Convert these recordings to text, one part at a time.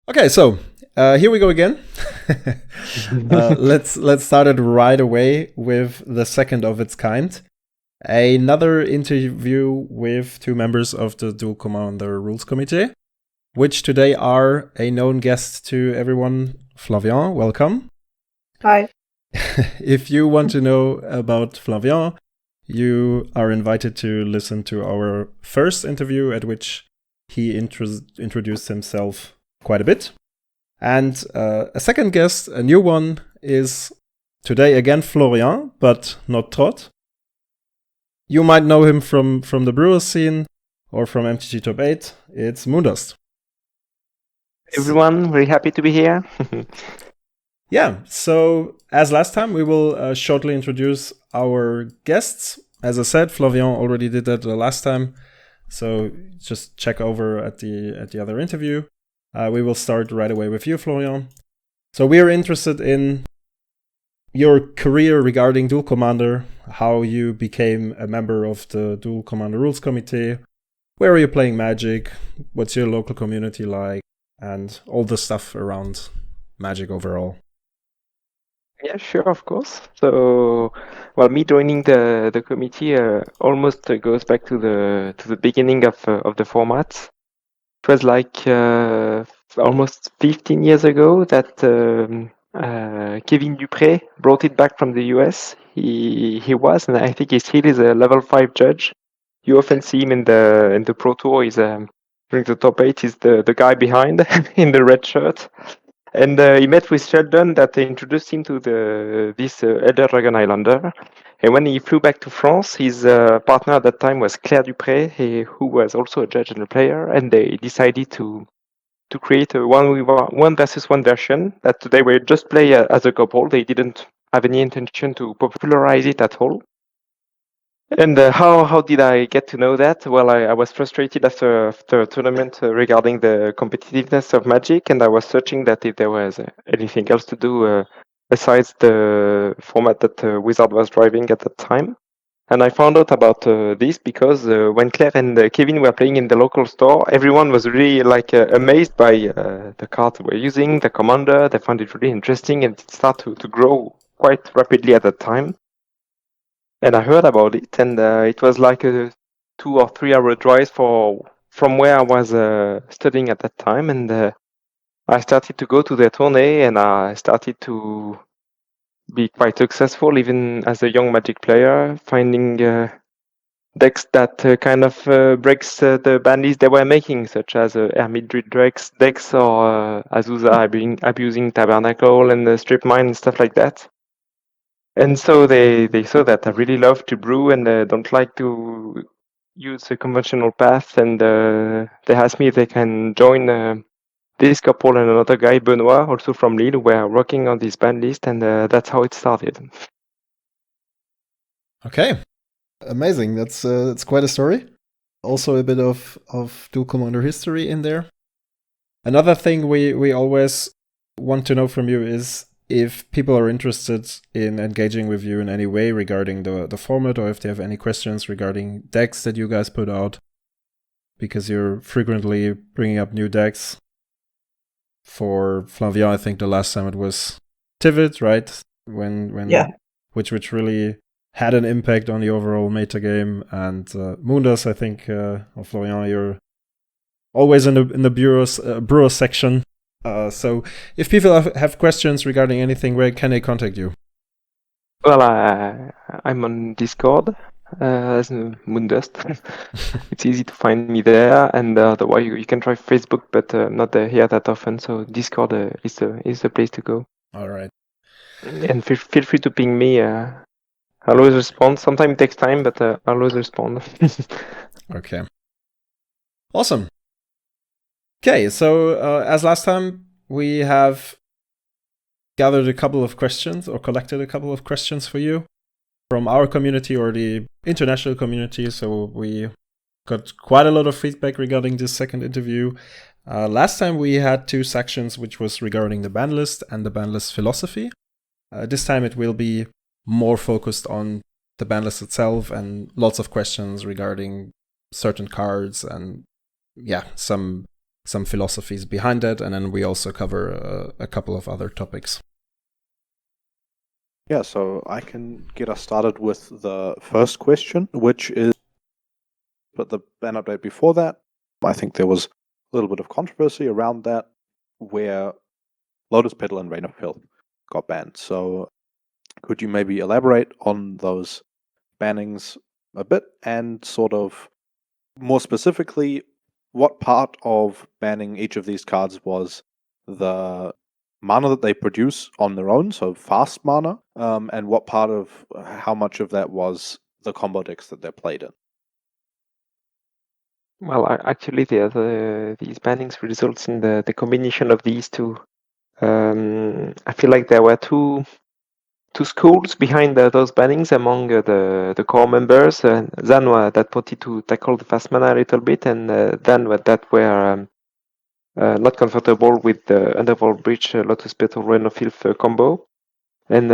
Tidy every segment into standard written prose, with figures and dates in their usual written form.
Okay, so here we go again. Let's start it right away with the second of its kind. Another interview with two members of the Dual Commander Rules Committee, which today are a known guest to everyone. Flavien, welcome. Hi. If you want to know about Flavien, you are invited to listen to our first interview at which he introduced himself quite a bit. And a second guest, a new one, is today again Florian, but not Trott. You might know him from the Brewers scene or from MTG Top 8. It's Moondust. Everyone, very happy to be here. Yeah, so as last time, we will shortly introduce our guests. As I said, Flavien already did that last time, so just check over at the other interview. We will start right away with you, Florian. So we are interested in your career regarding Dual Commander, how you became a member of the Dual Commander Rules Committee, where are you playing Magic, what's your local community like, and all the stuff around Magic overall. Yeah, sure, of course. So, well, me joining the committee almost goes back to the beginning of the format. It was like almost 15 years ago that Kevin Dupré brought it back from the US. He was, and I think he still is, a level 5 judge. You often see him in the Pro Tour. He's during the top 8. He's the guy behind in the red shirt. And he met with Sheldon that introduced him to this Elder Dragon Islander. And when he flew back to France, his partner at that time was Claire Dupré, who was also a judge and a player. And they decided to create a one versus one version that they would just play as a couple. They didn't have any intention to popularize it at all. And how did I get to know that? Well, I was frustrated after a tournament regarding the competitiveness of Magic, and I was searching that if there was anything else to do besides the format that Wizard was driving at that time. And I found out about this because when Claire and Kevin were playing in the local store, everyone was really amazed by the cards we're using, the commander. They found it really interesting, and it started to grow quite rapidly at that time. And I heard about it, and it was like a 2 or 3 hour drive from where I was studying at that time. And I started to go to the tourney, and I started to be quite successful, even as a young Magic player, finding decks that kind of breaks the ban list they were making, such as Hermit decks or Azusa abusing Tabernacle and Strip Mine and stuff like that. And so they saw that I really love to brew and don't like to use a conventional path. And they asked me if they can join this couple and another guy, Benoit, also from Lille, who were working on this band list. And that's how it started. Okay, amazing. That's quite a story. Also a bit of Dual Commander history in there. Another thing we always want to know from you is if people are interested in engaging with you in any way regarding the format, or if they have any questions regarding decks that you guys put out, because you're frequently bringing up new decks. For Flavien, I think the last time it was Tivit, right? When Yeah. which really had an impact on the overall meta game. And Moondust, I think, or Florian, you're always in the brewer section. So if people have questions regarding anything, where can they contact you? Well, I'm on Discord as Moondust. It's easy to find me there, and otherwise you can try Facebook, but not here that often. So Discord is the place to go. All right. And feel free to ping me. I'll always respond. Sometimes it takes time, but I'll always respond. Okay. Awesome. Okay, so as last time, we have gathered a couple of questions, or collected a couple of questions for you from our community or the international community. So we got quite a lot of feedback regarding this second interview. Last time we had 2 sections, which was regarding the ban list and the ban list philosophy. This time it will be more focused on the ban list itself and lots of questions regarding certain cards and some some philosophies behind that, and then we also cover a couple of other topics. Yeah, so I can get us started with the first question, which is, but the ban update before that, I think there was a little bit of controversy around that, where Lotus, Petal, and Reign of Filth got banned. So could you maybe elaborate on those bannings a bit, and sort of more specifically, what part of banning each of these cards was the mana that they produce on their own, so fast mana, and what part of how much of that was the combo decks that they're played in? Well, actually, these bannings results in the combination of these two. I feel like there were two schools behind those bannings among the core members. Zan that wanted to tackle the fast mana a little bit, and Dan that were not comfortable with the Underworld Breach Lotus Petal Reign of Filth combo. And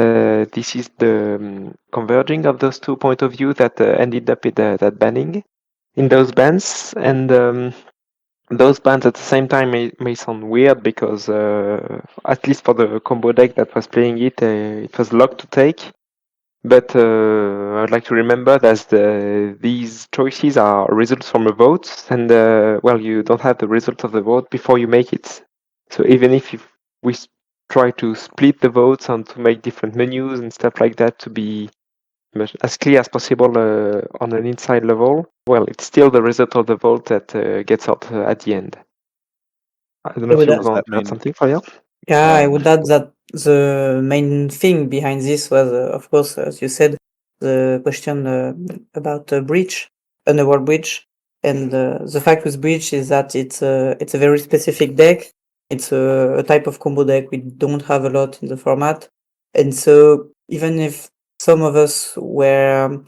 this is the converging of those 2 point of view that ended up in that banning in those bans. And those bans at the same time may sound weird because at least for the combo deck that was playing it, it was locked to take. But I'd like to remember that these choices are results from a vote, and well, you don't have the result of the vote before you make it. So even if we try to split the votes and to make different menus and stuff like that to be as clear as possible on an inside level, well, it's still the result of the vote that gets out at the end. I don't know if you want to add something, Fire. Yeah, I would add that the main thing behind this was, of course, as you said, the question about breach, Underworld Breach, and the fact with breach is that it's a very specific deck. It's a type of combo deck we don't have a lot in the format, and so even if some of us were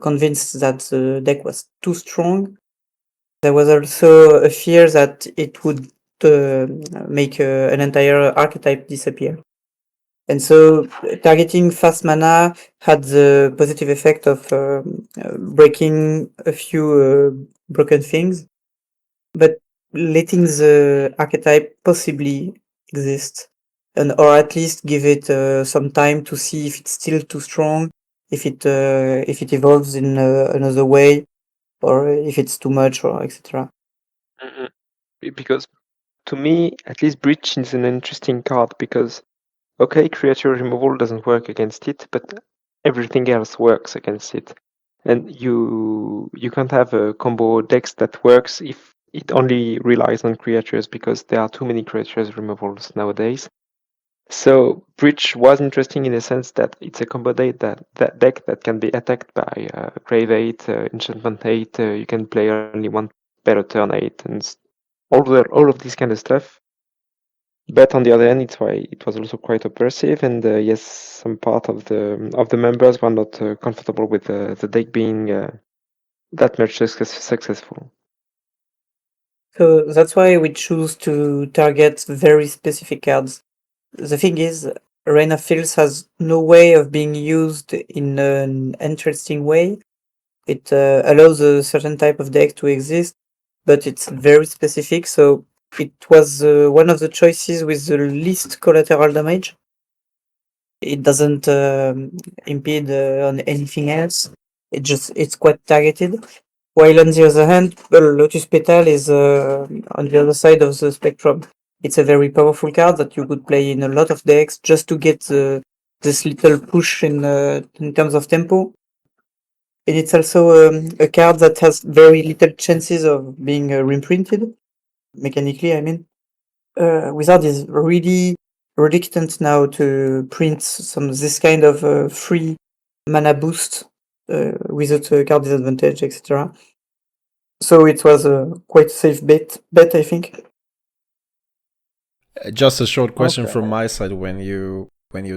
convinced that the deck was too strong, there was also a fear that it would make an entire archetype disappear. And so targeting fast mana had the positive effect of breaking a few broken things, but letting the archetype possibly exist, and or at least give it some time to see if it's still too strong, if it evolves in another way, or if it's too much, or etc. Because to me, at least Breach is an interesting card because, okay, creature removal doesn't work against it, but everything else works against it. And you can't have a combo decks that works if it only relies on creatures, because there are too many creatures removals nowadays. So Breach was interesting in the sense that it's a combo deck that can be attacked by Grave 8, Enchantment 8, you can play only one better turn 8, and all of this kind of stuff. But on the other hand, it's why it was also quite oppressive, and yes, some part of the members were not comfortable with the deck being that much successful. So that's why we choose to target very specific cards. The thing is, Reign of Filth has no way of being used in an interesting way. It allows a certain type of deck to exist, but it's very specific, so it was one of the choices with the least collateral damage. It doesn't impede on anything else. It's quite targeted. While on the other hand, Lotus Petal is on the other side of the spectrum. It's a very powerful card that you could play in a lot of decks just to get this little push in terms of tempo. And it's also a card that has very little chances of being reprinted, mechanically, I mean. Wizard is really reluctant now to print this kind of free mana boost without a card disadvantage, etc. So it was a quite safe bet, I think. Just a short question from my side. When you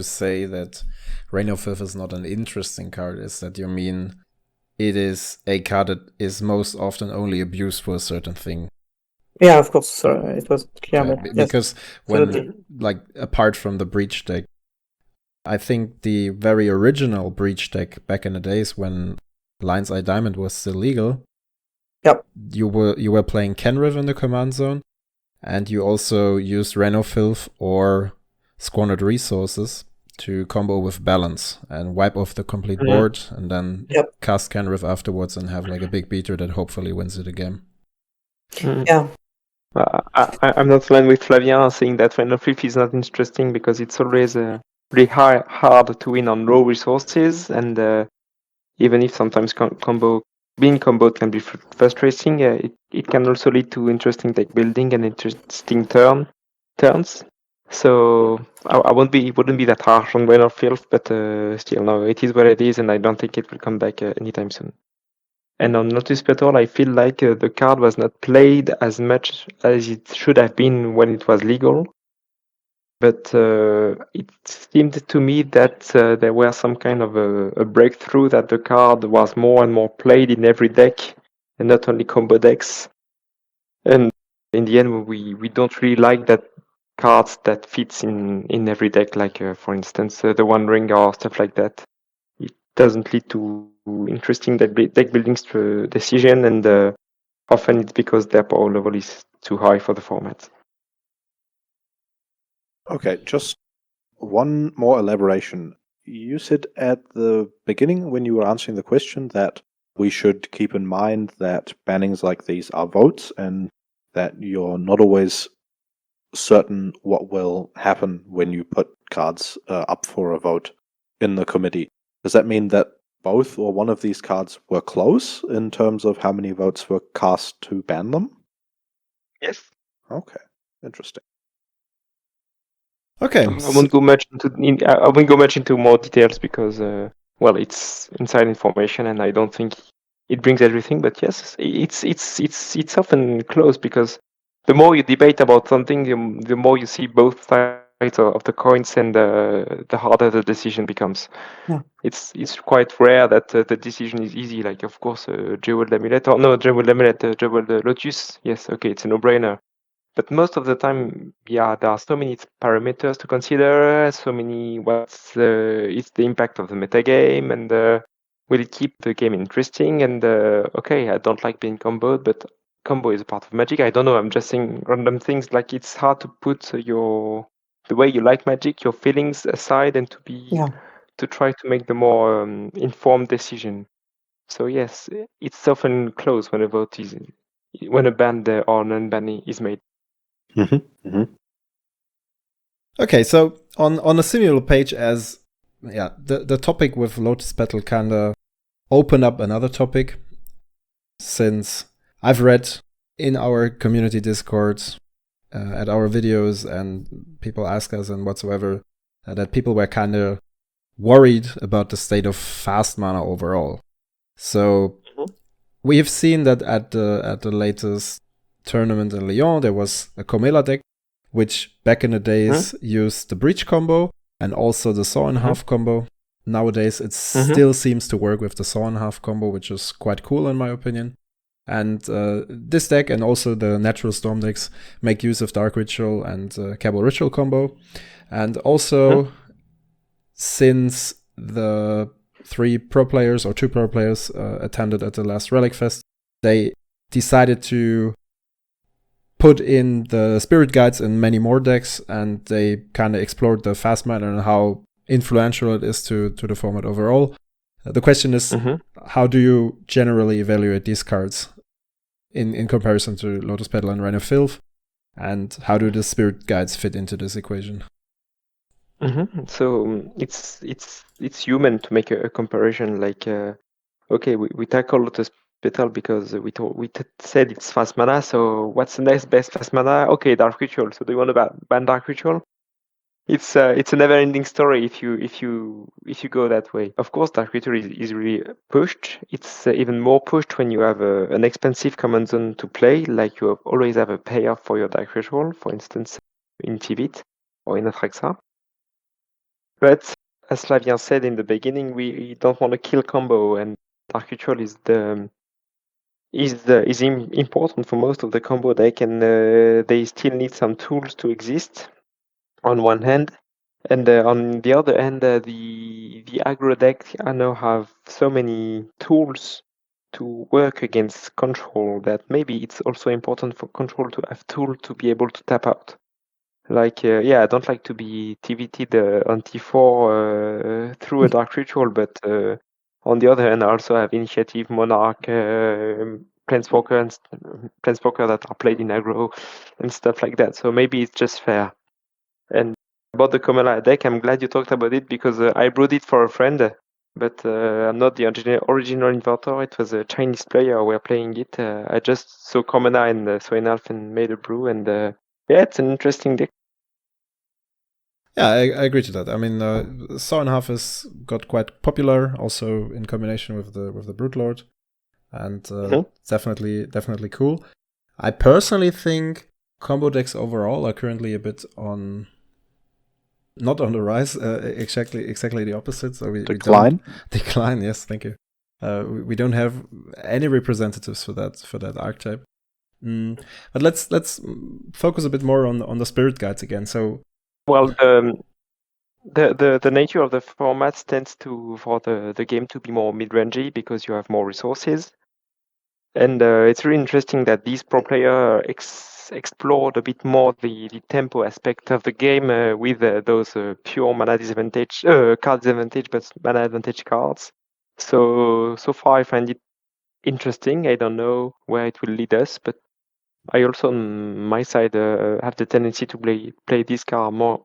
say that Reign of Filth is not an interesting card, is that you mean it is a card that is most often only abused for a certain thing? Yeah, of course. It was clear. Because when, like, apart from the Breach deck, I think the very original Breach deck back in the days when Lion's Eye Diamond was still legal, yep, you were playing Kenriv in the command zone, and you also used Filth or Squandered Resources to combo with Balance and wipe off the complete board, and then cast Canriff afterwards and have like a big beater that hopefully wins it again. Yeah. I'm not aligned with Flavien saying that Filth is not interesting because it's always really hard to win on low resources, and even if sometimes being comboed can be frustrating, it can also lead to interesting deck building and interesting turns. So I wouldn't be that harsh on Filth, but still, no, it is what it is, and I don't think it will come back anytime soon. And on Lotus Petal, I feel like the card was not played as much as it should have been when it was legal. But it seemed to me that there was some kind of a breakthrough, that the card was more and more played in every deck, and not only combo decks. And in the end, we don't really like that cards that fits in every deck, like for instance the One Ring or stuff like that. It doesn't lead to interesting deck building decision, and often it's because their power level is too high for the format. Okay, just one more elaboration. You said at the beginning when you were answering the question that we should keep in mind that bannings like these are votes and that you're not always certain what will happen when you put cards up for a vote in the committee. Does that mean that both or one of these cards were close in terms of how many votes were cast to ban them? Yes. Okay, interesting. Okay. I won't go much into more details because it's inside information, and I don't think it brings everything. But yes, it's often close because the more you debate about something, the more you see both sides of the coins, and the harder the decision becomes. Yeah. It's quite rare that the decision is easy. Like, of course, Jeweled Amulet, Jeweled Lotus. Yes, okay, it's a no-brainer. But most of the time, there are so many parameters to consider, so many is the impact of the metagame, and will it keep the game interesting? And okay, I don't like being comboed, but combo is a part of Magic. I don't know, I'm just saying random things, like it's hard to put the way you like Magic, your feelings aside, and to try to make the more informed decision. So yes, it's often close when a ban or non-ban is made. Okay, so on a similar page as the topic with Lotus Petal kinda opened up another topic, since I've read in our community Discord, at our videos, and people ask us and whatsoever, that people were kinda worried about the state of fast mana overall. So we have seen that at the latest tournament in Lyon, there was a Comela deck, which back in the days used the Breach combo and also the Saw in Half combo. Nowadays, it still seems to work with the Saw in Half combo, which is quite cool in my opinion. And this deck and also the Natural Storm decks make use of Dark Ritual and Cabal Ritual combo. And also, since the 3 pro players or 2 pro players attended at the last Relic Fest, they decided to put in the Spirit Guides in many more decks, and they kind of explored the fast mana and how influential it is to the format overall. The question is, how do you generally evaluate these cards in comparison to Lotus Petal and Filth? And how do the Spirit Guides fit into this equation? So it's human to make a comparison. Like, okay, we tackle Lotus Petal because we said it's fast mana. So what's the next best fast mana? Okay, Dark Ritual. So do you want to ban Dark Ritual? It's a never-ending story if you go that way. Of course, Dark Ritual is really pushed. It's even more pushed when you have an expensive command zone to play. Like, you always have a payoff for your Dark Ritual, for instance, in Tivit or in Atraxa. But as Flavien said in the beginning, we don't want to kill combo, and Dark Ritual is important for most of the combo deck, and they still need some tools to exist on one hand, and on the other hand, the aggro deck I know have so many tools to work against control, that maybe it's also important for control to have tool to be able to tap out. Like, I don't like to be TVT'd on T4 through a Dark Ritual, but on the other hand, I also have Initiative, Monarch, Planeswalker, and Planeswalker that are played in aggro and stuff like that. So maybe it's just fair. And about the Kamala deck, I'm glad you talked about it because I brewed it for a friend, but I'm not the original inventor. It was a Chinese player who were playing it. I just saw Kamala and saw enough and made a brew, and it's an interesting deck. Yeah, I agree to that. I mean, Saw and Half has got quite popular, also in combination with the Broodlord, and definitely cool. I personally think combo decks overall are currently a bit not on the rise. Exactly the opposite. So we Decline. Decline. Yes, thank you. We don't have any representatives for that archetype. But let's focus a bit more on the spirit guides again. So. Well, the nature of the format tends for the game to be more mid-rangey because you have more resources, and it's really interesting that these pro players explored a bit more the tempo aspect of the game with those pure mana disadvantage card disadvantage, but mana advantage cards. So far, I find it interesting. I don't know where it will lead us, but I also, on my side, have the tendency to play these cards more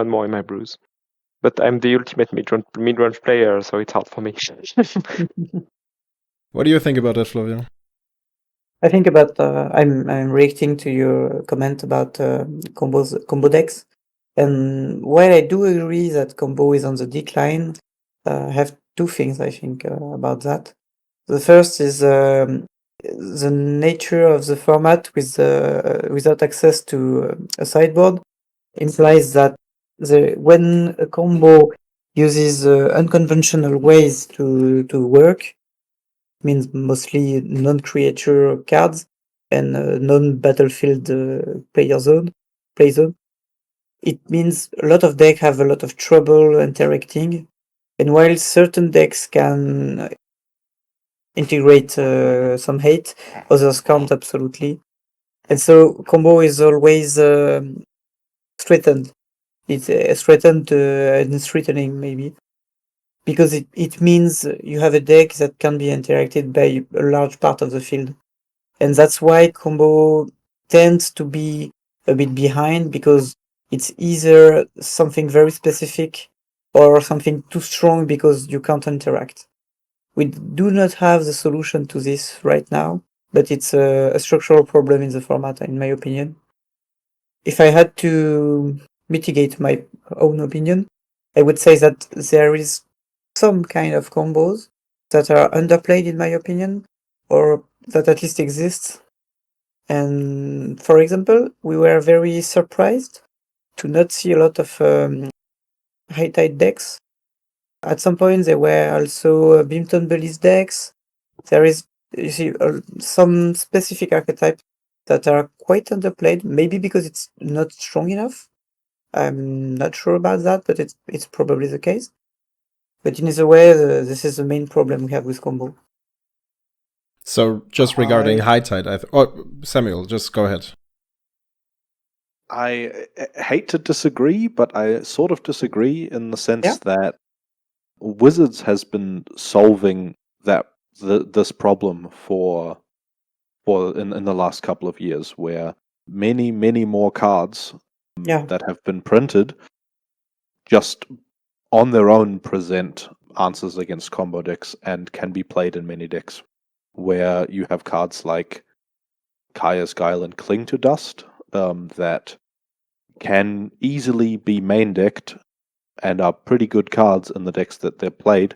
and more in my brews. But I'm the ultimate mid-range player, so it's hard for me. What do you think about that, Flavio? I think about I'm reacting to your comment about combo decks, and while I do agree that combo is on the decline, I have two things I think about that. The first is the nature of the format without access to a sideboard implies that when a combo uses unconventional ways to work, means mostly non-creature cards and non-battlefield play zone. It means a lot of decks have a lot of trouble interacting, and while certain decks can integrate some hate, others can't absolutely. And so combo is always threatened. It's threatened and it's threatening maybe. Because it means you have a deck that can be interacted by a large part of the field. And that's why combo tends to be a bit behind, because it's either something very specific or something too strong because you can't interact. We do not have the solution to this right now, but it's a structural problem in the format, in my opinion. If I had to mitigate my own opinion, I would say that there is some kind of combos that are underplayed, in my opinion, or that at least exist. And for example, we were very surprised to not see a lot of high tide decks. At some point, there were also Beamton Bellies decks. There is, you see, some specific archetypes that are quite underplayed, maybe because it's not strong enough. I'm not sure about that, but it's probably the case. But in either way, this is the main problem we have with combo. So just regarding high tide, Samuel, just go ahead. I hate to disagree, but I sort of disagree in the sense that Wizards has been solving this problem for in the last couple of years, where many more cards that have been printed just on their own present answers against combo decks and can be played in many decks, where you have cards like Kaya's Guile and Cling to Dust that can easily be main decked and are pretty good cards in the decks that they're played,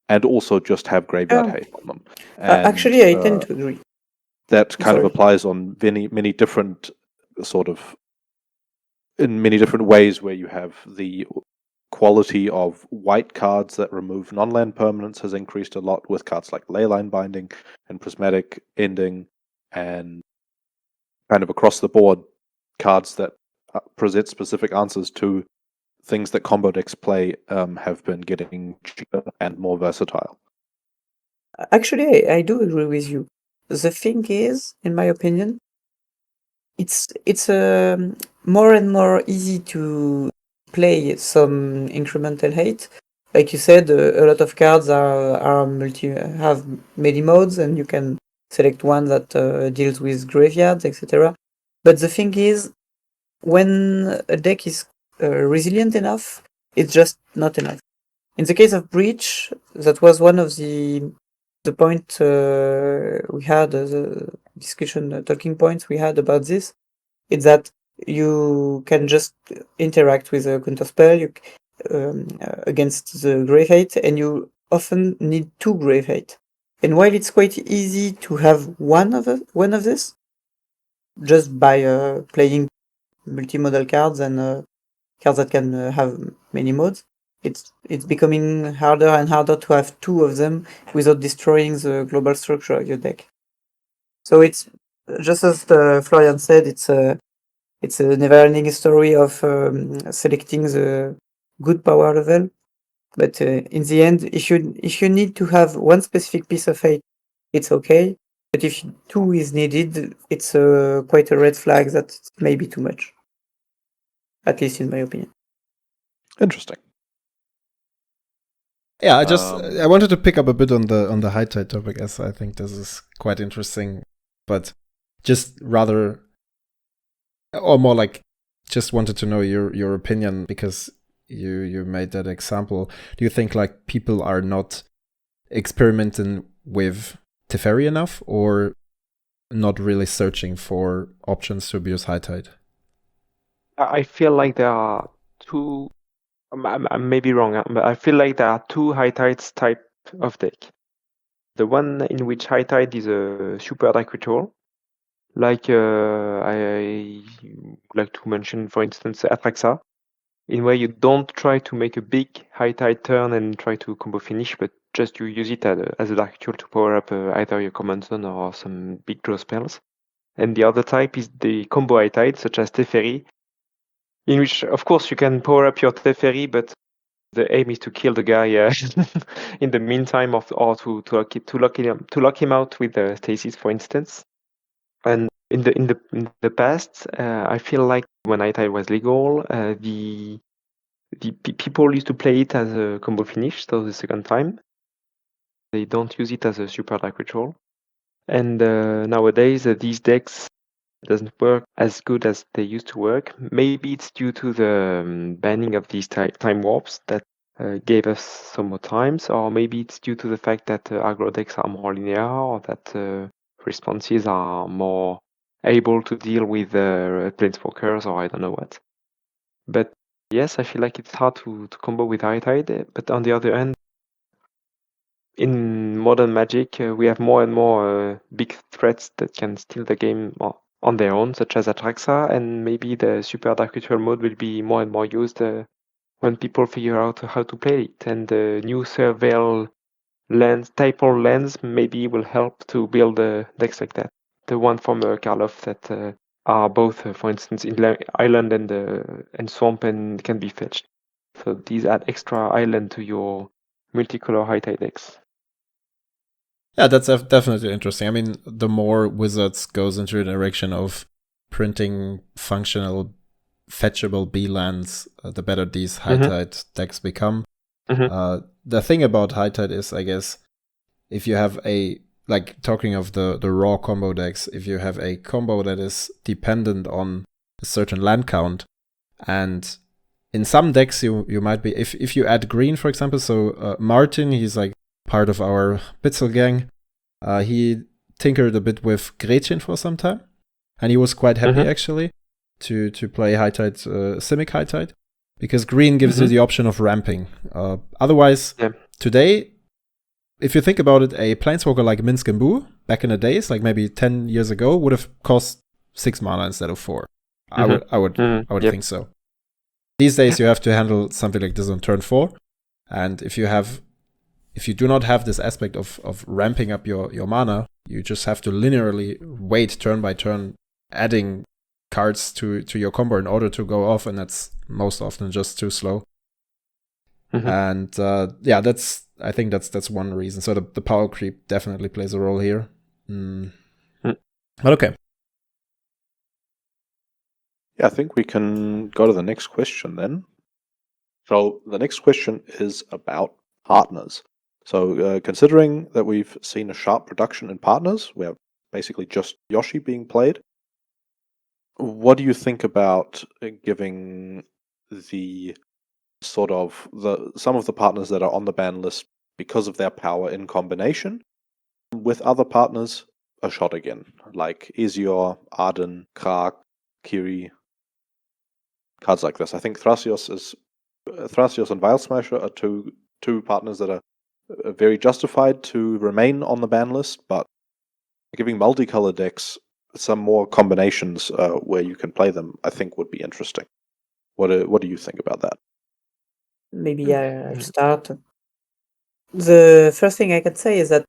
and also just have graveyard hate on them. And, actually, I tend to agree. That kind of applies on many different in many different ways, where you have the quality of white cards that remove non-land permanents has increased a lot with cards like Leyline Binding and Prismatic Ending, and kind of across the board cards that present specific answers to things that combo decks play have been getting cheaper and more versatile. Actually, I do agree with you. The thing is, in my opinion, it's more and more easy to play some incremental hate. Like you said, a lot of cards are have many modes, and you can select one that deals with graveyards, etc. But the thing is, when a deck is resilient enough, it's just not enough. In the case of Breach, that was one of the point we had, the discussion talking points we had about this. It's that you can just interact with a counterspell against the Grave Hate, and you often need 2 Grave Hate. And while it's quite easy to have one of this, just by playing multi-modal cards and cards that can have many modes, it's becoming harder and harder to have 2 of them without destroying the global structure of your deck. So it's just as Florian said, it's a never-ending story of selecting the good power level. But in the end, if you need to have one specific piece of hate, it's okay. But if 2 is needed, it's quite a red flag that may be too much. At least in my opinion. Interesting. Yeah, I wanted to pick up a bit on the high tide topic, as I think this is quite interesting, but just rather, or more like, just wanted to know your opinion, because you made that example. Do you think like people are not experimenting with Teferi enough, or not really searching for options to abuse high tide? I feel like there are two. I may be wrong, but I feel like there are 2 high tides type of deck. The one in which high tide is a super dark ritual, like I like to mention, for instance, Atraxa, in where you don't try to make a big high tide turn and try to combo finish, but just you use it as a dark ritual to power up either your command zone or some big draw spells. And the other type is the combo high tide, such as Teferi, in which, of course, you can power up your Teferi, but the aim is to kill the guy in the meantime, or to lock him out with the stasis, for instance. And in the past, I feel like when high tide was legal, the people used to play it as a combo finish, so the second time. They don't use it as a super dark ritual. And nowadays, these decks doesn't work as good as they used to work. Maybe it's due to the banning of these time warps that gave us some more times, or maybe it's due to the fact that aggro decks are more linear, or that responses are more able to deal with planeswalkers, or I don't know what. But yes, I feel like it's hard to combo with high tide. But on the other hand, in modern Magic, we have more and more big threats that can steal the game on their own, such as Atraxa, and maybe the Super Dark Ritual mode will be more and more used when people figure out how to play it. And the new Surveil lens, Typal lens, maybe will help to build decks like that. The one from Karlov that are both, for instance, in Island and Swamp and can be fetched. So these add extra island to your multicolor high tide decks. Yeah, that's definitely interesting. I mean, the more Wizards goes into the direction of printing functional, fetchable B lands, the better these high tide decks become. The thing about high tide is, I guess, if you have like talking of the raw combo decks, if you have a combo that is dependent on a certain land count, and in some decks you might be, if you add green, for example, so Martin, he's like part of our Bitzel gang, he tinkered a bit with Gretchen for some time, and he was quite happy actually to play high tide, Simic high tide, because green gives you the option of ramping. Otherwise, today, if you think about it, a planeswalker like Minsk and Boo back in the days, like maybe 10 years ago, would have cost 6 mana instead of 4. I would think so. These days you have to handle something like this on turn 4, and if you do not have this aspect of ramping up your mana, you just have to linearly wait turn by turn, adding cards to your combo in order to go off, and that's most often just too slow. And I think that's one reason. So the power creep definitely plays a role here. But okay. Yeah, I think we can go to the next question then. So the next question is about partners. So considering that we've seen a sharp reduction in partners, where basically just Yoshi being played, what do you think about giving the sort of some of the partners that are on the ban list because of their power in combination with other partners a shot again, like Esior, Ardenn, Krark, Akiri, cards like this? I think Thrasios and Vile Smasher are two partners that are very justified to remain on the ban list, but giving multicolored decks some more combinations where you can play them, I think would be interesting. What do you think about that? Maybe I'll start. The first thing I can say is that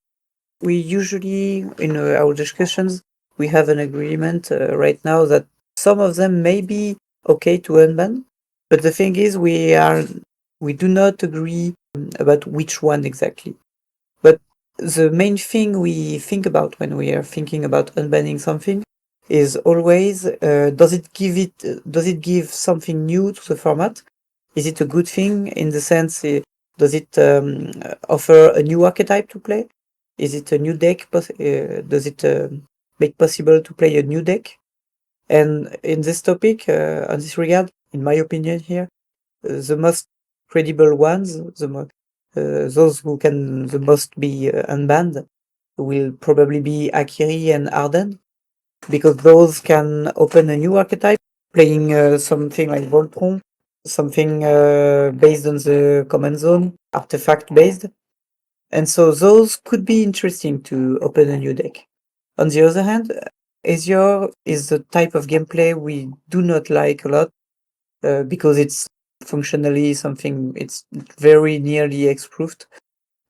we usually, in our discussions, we have an agreement right now that some of them may be okay to unban, but the thing is we do not agree about which one exactly. But the main thing we think about when we are thinking about unbanning something is always does it give something new to the format? Is it a good thing in the sense does it offer a new archetype to play? Is it a new deck? Does it make possible to play a new deck? And in this topic, on this regard, in my opinion here, the most credible ones, those who can the most be unbanned, will probably be Akiri and Ardenn, because those can open a new archetype, playing something like Voltron, something based on the command zone, artifact based. And so those could be interesting to open a new deck. On the other hand, Esior is the type of gameplay we do not like a lot because it's functionally something, it's very nearly X-proofed,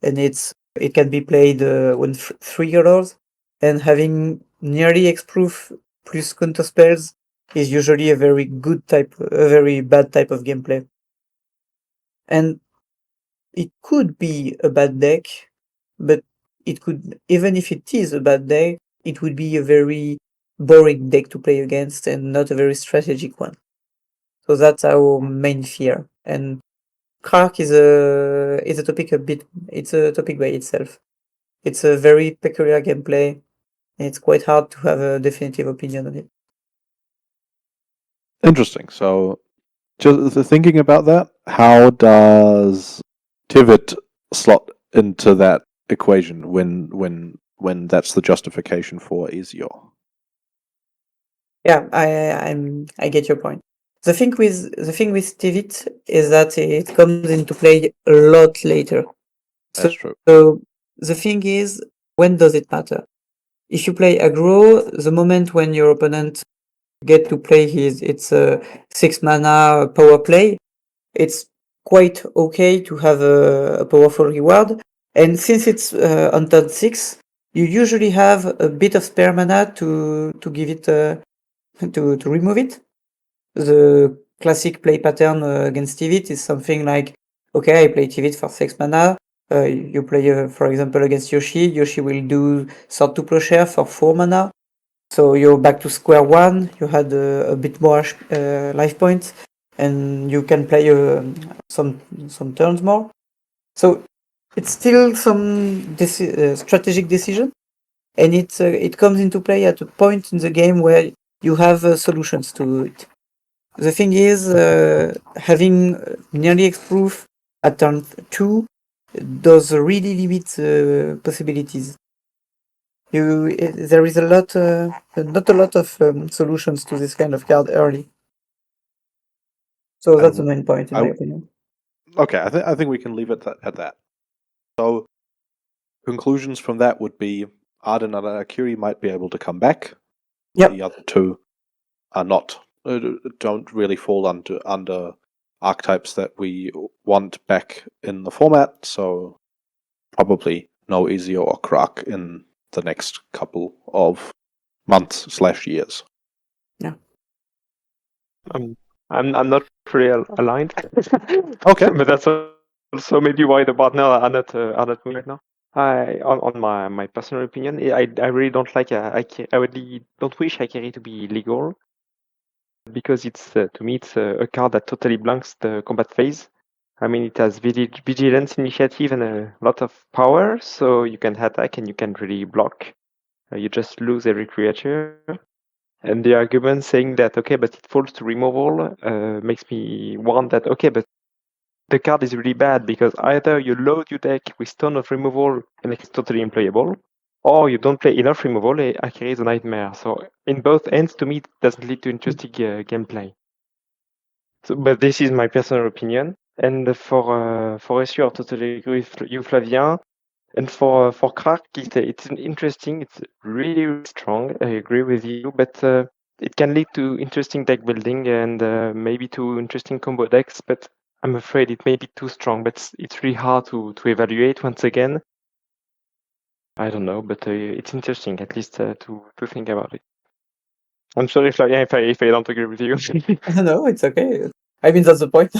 and it can be played with 3 colors, and having nearly X-proof plus counter spells is usually a very bad type of gameplay. And it could be a bad deck, but it could, even if it is a bad deck, it would be a very boring deck to play against and not a very strategic one. So that's our main fear. And Krark is a topic it's a topic by itself. It's a very peculiar gameplay, and it's quite hard to have a definitive opinion on it. Interesting. So, just thinking about that, how does Tivit slot into that equation when that's the justification for Esior? Yeah, I get your point. The thing with Tivit is that it comes into play a lot later. That's true. So the thing is, when does it matter? If you play aggro, the moment when your opponent get to play its 6 mana power play, it's quite okay to have a powerful reward. And since it's on turn 6, you usually have a bit of spare mana to give it to remove it. The classic play pattern against Tivit is something like, okay, I play Tivit for 6 mana. You play, for example, against Yoshi. Yoshi will do Sword to Plowshare for 4 mana. So you're back to square one. You had a bit more life points, and you can play some turns more. So it's still some strategic decision, and it comes into play at a point in the game where you have solutions to it. The thing is, having nearly X-proof at turn 2 does really limit possibilities. There is not a lot of solutions to this kind of card early. So that's the main point, in my opinion. Okay, I think we can leave it at that. So, conclusions from that would be Ardenn and Akiri might be able to come back. Yep. The other two are not. Don't really fall under archetypes that we want back in the format. So, probably no Esior or Krark in the next couple of months/years. Yeah. I'm not really aligned. Okay. But that's Also, maybe why the partner are not moving right now. On my personal opinion, I really don't like Akiri. I really don't wish Akiri to be legal because it's to me it's a card that totally blanks the combat phase. I mean, it has vigilance, initiative, and a lot of power, so you can attack and you can really block. You just lose every creature. And the argument saying that okay, but it falls to removal makes me want that okay, but the card is really bad because either you load your deck with Stone of Removal and it's totally unplayable, or you don't play enough removal and Akiri is a nightmare. So in both ends, to me, it doesn't lead to interesting gameplay. So, but this is my personal opinion. And for Esior, I totally agree with you, Flavien. And for Krark, it's interesting. It's really, really strong. I agree with you, but it can lead to interesting deck building and maybe to interesting combo decks. But I'm afraid it may be too strong. But it's really hard to evaluate once again. I don't know, but it's interesting at least to think about it. I'm sorry, Flavien, if I don't agree with you. No, it's okay. I mean, that's the point.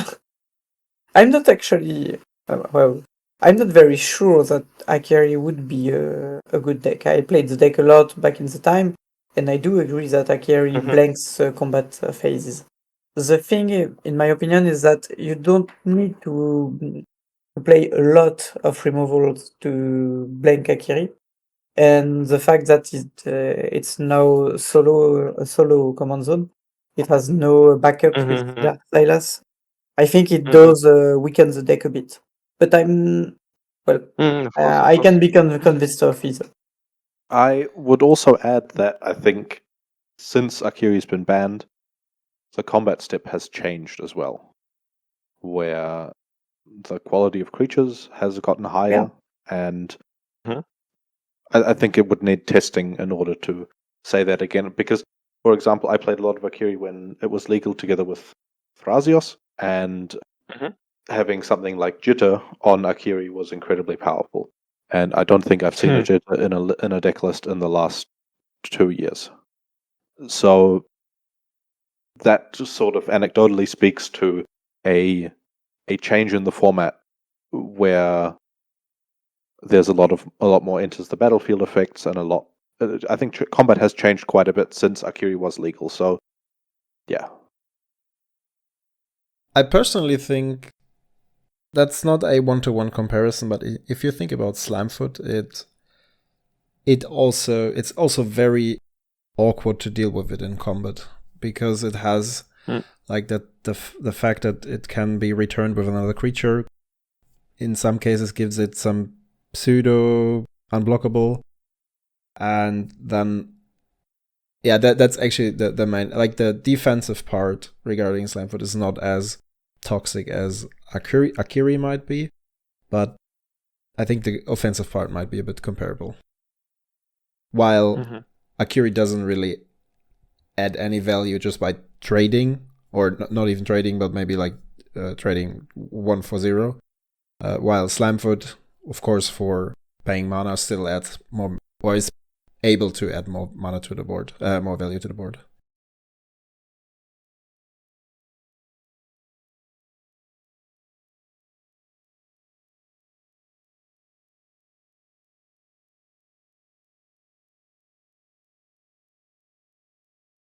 I'm not actually I'm not very sure that Akiri would be a good deck. I played the deck a lot back in the time, and I do agree that Akiri blanks combat phases. The thing, in my opinion, is that you don't need to play a lot of removals to blank Akiri, and the fact that it's now a solo command zone, it has no backup with Silas. I think it does weaken the deck a bit, but I'm I can be convinced of it. I would also add that I think since Akiri's been banned, the combat step has changed as well, where the quality of creatures has gotten higher, and I think it would need testing in order to say that again. Because, for example, I played a lot of Akiri when it was legal together with Thrasios, and having something like Jitter on Akiri was incredibly powerful. And I don't think I've seen a Jitter in a deck list in the last 2 years. So that just sort of anecdotally speaks to a change in the format where there's a lot more enters the battlefield effects and a lot. I think combat has changed quite a bit since Akiri was legal. So, yeah. I personally think that's not a one-to-one comparison, but if you think about Slimefoot, it's also very awkward to deal with it in combat because it has like the fact that it can be returned with another creature. In some cases, gives it some pseudo unblockable, and then that's actually the main, like, the defensive part regarding Slimefoot is not as toxic as Akiri might be, but I think the offensive part might be a bit comparable. While Akiri doesn't really add any value just by trading, or not even trading, but maybe like trading 1 for 0. While Slimefoot, of course, for paying mana, still adds more, or is able to add more mana to the board, more value to the board.